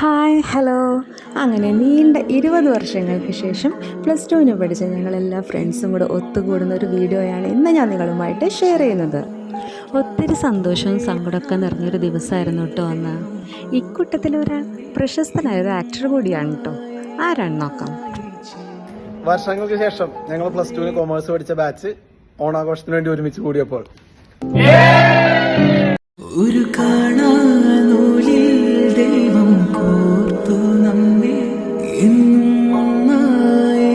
Hi hello. അങ്ങനെ നീണ്ട 20 വർഷങ്ങൾക്ക് ശേഷം +2 പഠിച്ച ഞങ്ങളെല്ലാ ഫ്രണ്ട്സും കൂടെ ഒത്തുകൂടുന്ന ഒരു വീഡിയോയാണ് ഇന്ന് ഞാൻ നിങ്ങളുമായിട്ട് ഷെയർ ചെയ്യുന്നത്. ഒത്തിരി സന്തോഷവും സങ്കടമൊക്കെ നിറഞ്ഞൊരു ദിവസമായിരുന്നു കേട്ടോ അന്ന്. ഇക്കൂട്ടത്തിലൊരാൾ പ്രശസ്തനായൊരു ആക്ടർ കൂടിയാണ് കേട്ടോ. ആരാണ് നോക്കാം. വർഷങ്ങൾക്ക് ശേഷം ഞങ്ങൾ +2 കൊമേഴ്സ് പഠിച്ച ബാച്ച് ഓണാഘോഷത്തിന് വേണ്ടി ഒരുമിച്ച് കൂടിയപ്പോൾ ഒരു കാണാനൂലിൽ ദൈവം കോർത്തു നമ്മെ ഒന്നായി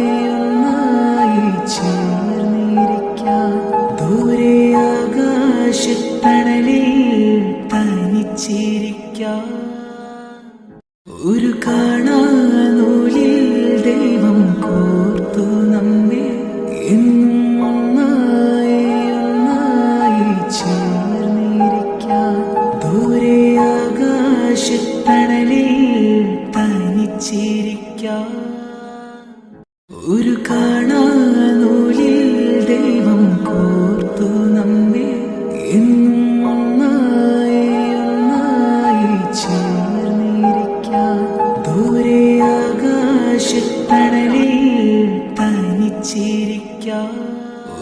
ചേർന്നിരിക്കാൻ ദൂരെ ആകാശത്തണലിൽ തനിച്ചിരിക്കാൻ ഒരു കാണാനൂലിൽ ദൈവം കോർത്തു നമ്മെ ഒന്നായി ദൂരെ ആകാശത്തണലിൽ തനിച്ചിരിക്കാൻ ഒരു കാണാനൂലിൽ ദൈവം കോർത്തു നമ്മെ ഒന്നായി ചേർന്നിരിക്കാൻ ദൂരെ ആകാശത്തണലിൽ തനിച്ചിരിക്കാൻ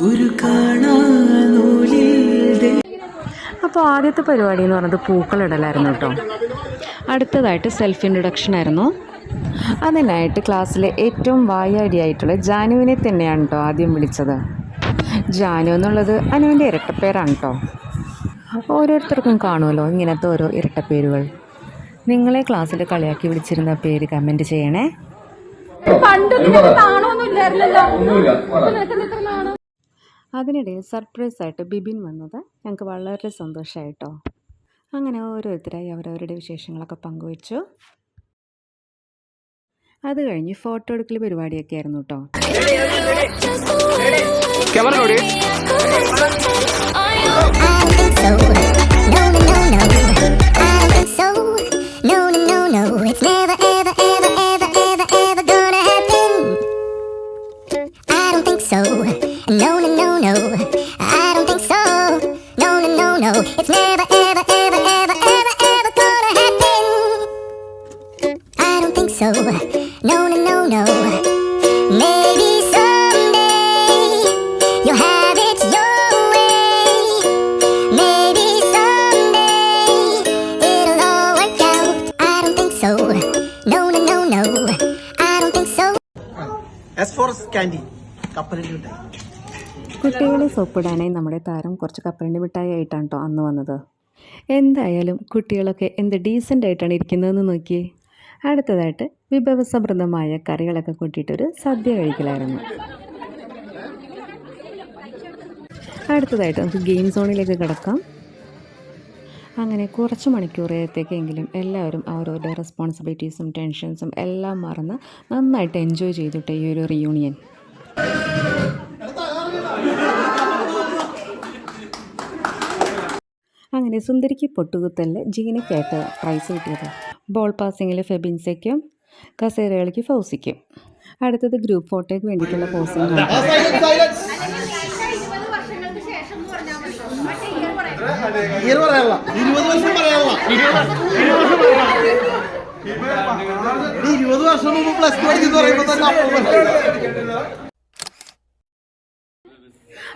ഒരു കാണാനൂലിൽ. അപ്പോൾ ആദ്യത്തെ പരിപാടി എന്ന് പറഞ്ഞത് പൂക്കളിടലായിരുന്നു കേട്ടോ. അടുത്തതായിട്ട് സെൽഫ് ഇൻട്രൊഡക്ഷൻ ആയിരുന്നു. അതിനായിട്ട് ക്ലാസ്സിലെ ഏറ്റവും വായാടിയായിട്ടുള്ള ജാനുവിനെ തന്നെയാണ് കേട്ടോ ആദ്യം വിളിച്ചത്. ജാനു എന്നുള്ളത് അനുവിൻ്റെ ഇരട്ടപ്പേരാണ് കേട്ടോ. ഓരോരുത്തർക്കും കാണുമല്ലോ ഇങ്ങനത്തെ ഓരോ ഇരട്ടപ്പേരുകൾ. നിങ്ങളെ ക്ലാസ്സിൽ കളിയാക്കി വിളിച്ചിരുന്ന പേര് കമൻറ്റ് ചെയ്യണേ. അതിനിടയിൽ സർപ്രൈസായിട്ട് ബിബിൻ വന്നത് ഞങ്ങൾക്ക് വളരെ സന്തോഷമായിട്ടോ. അങ്ങനെ ഓരോരുത്തരായി അവരവരുടെ വിശേഷങ്ങളൊക്കെ പങ്കുവച്ചു. അത് കഴിഞ്ഞ് ഫോട്ടോ എടുക്കൽ പരിപാടിയൊക്കെ ആയിരുന്നു കേട്ടോ. It's never, ever, ever, ever, ever, ever gonna happen. I don't think so. No, no, no, no. Maybe someday you'll have it your way. Maybe someday it'll all work out. I don't think so. No, no, no, no. I don't think so. as for candy കപ്പലണ്ടി മിഠായി. കുട്ടികളെ സോപ്പിടാനായി നമ്മുടെ താരം കുറച്ച് കപ്പലണ്ടി മിഠായി ആയിട്ടാണ് കേട്ടോ അന്ന് വന്നത്. എന്തായാലും കുട്ടികളൊക്കെ എന്ത് ഡീസൻ്റ് ആയിട്ടാണ് ഇരിക്കുന്നതെന്ന് നോക്കിയേ. അടുത്തതായിട്ട് വിഭവസമൃദ്ധമായ കറികളൊക്കെ കൂട്ടിയിട്ടൊരു സദ്യ കഴിക്കലായിരുന്നു. അടുത്തതായിട്ട് നമുക്ക് ഗെയിം സോണിലേക്ക് കിടക്കാം. അങ്ങനെ കുറച്ച് മണിക്കൂറത്തേക്കെങ്കിലും എല്ലാവരും അവരവരുടെ റെസ്പോൺസിബിലിറ്റീസും ടെൻഷൻസും എല്ലാം മറന്ന് നന്നായിട്ട് എൻജോയ് ചെയ്തിട്ട് ഈ ഒരു റിയൂണിയൻ. അങ്ങനെ സുന്ദരിക്ക് പൊട്ടുകുത്തലിൽ ജീനയ്ക്കായിട്ട് പ്രൈസ് കിട്ടിയത്. ബോൾ പാസിങ്ങിൽ ഫെബിൻസയ്ക്കും കസേരകളിക്ക് ഫൗസിക്കും. അടുത്തത് ഗ്രൂപ്പ് ഫോട്ടോയ്ക്ക് വേണ്ടിയിട്ടുള്ള പോസിംഗ്.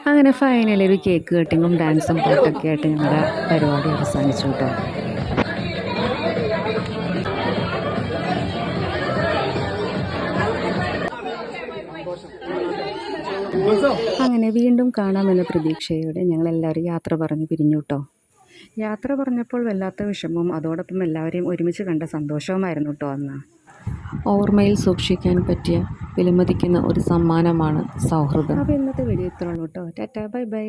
അങ്ങനെ ഫൈനലി ഒരു കേക്ക് കട്ടിങ്ങും ഡാൻസും പാട്ടൊക്കെ ആയിട്ട് ഞങ്ങളുടെ പരിപാടി അവസാനിച്ചു കേട്ടോ. അങ്ങനെ വീണ്ടും കാണാമെന്ന പ്രതീക്ഷയോടെ ഞങ്ങളെല്ലാവരും യാത്ര പറഞ്ഞ് പിരിഞ്ഞു കേട്ടോ. യാത്ര പറഞ്ഞപ്പോൾ വല്ലാത്ത വിഷമവും അതോടൊപ്പം എല്ലാവരെയും ഒരുമിച്ച് കണ്ട സന്തോഷവുമായിരുന്നു കേട്ടോ അന്ന്. ഓർമ്മയിൽ സൂക്ഷിക്കാൻ പറ്റിയ വിലമതിക്കുന്ന ഒരു സമ്മാനമാണ് സൗഹൃദം. അപ്പോൾ ഇന്നത്തെ വീഡിയോ ഇത്രയുള്ളൂ കേട്ടോ. Tata, bye bye.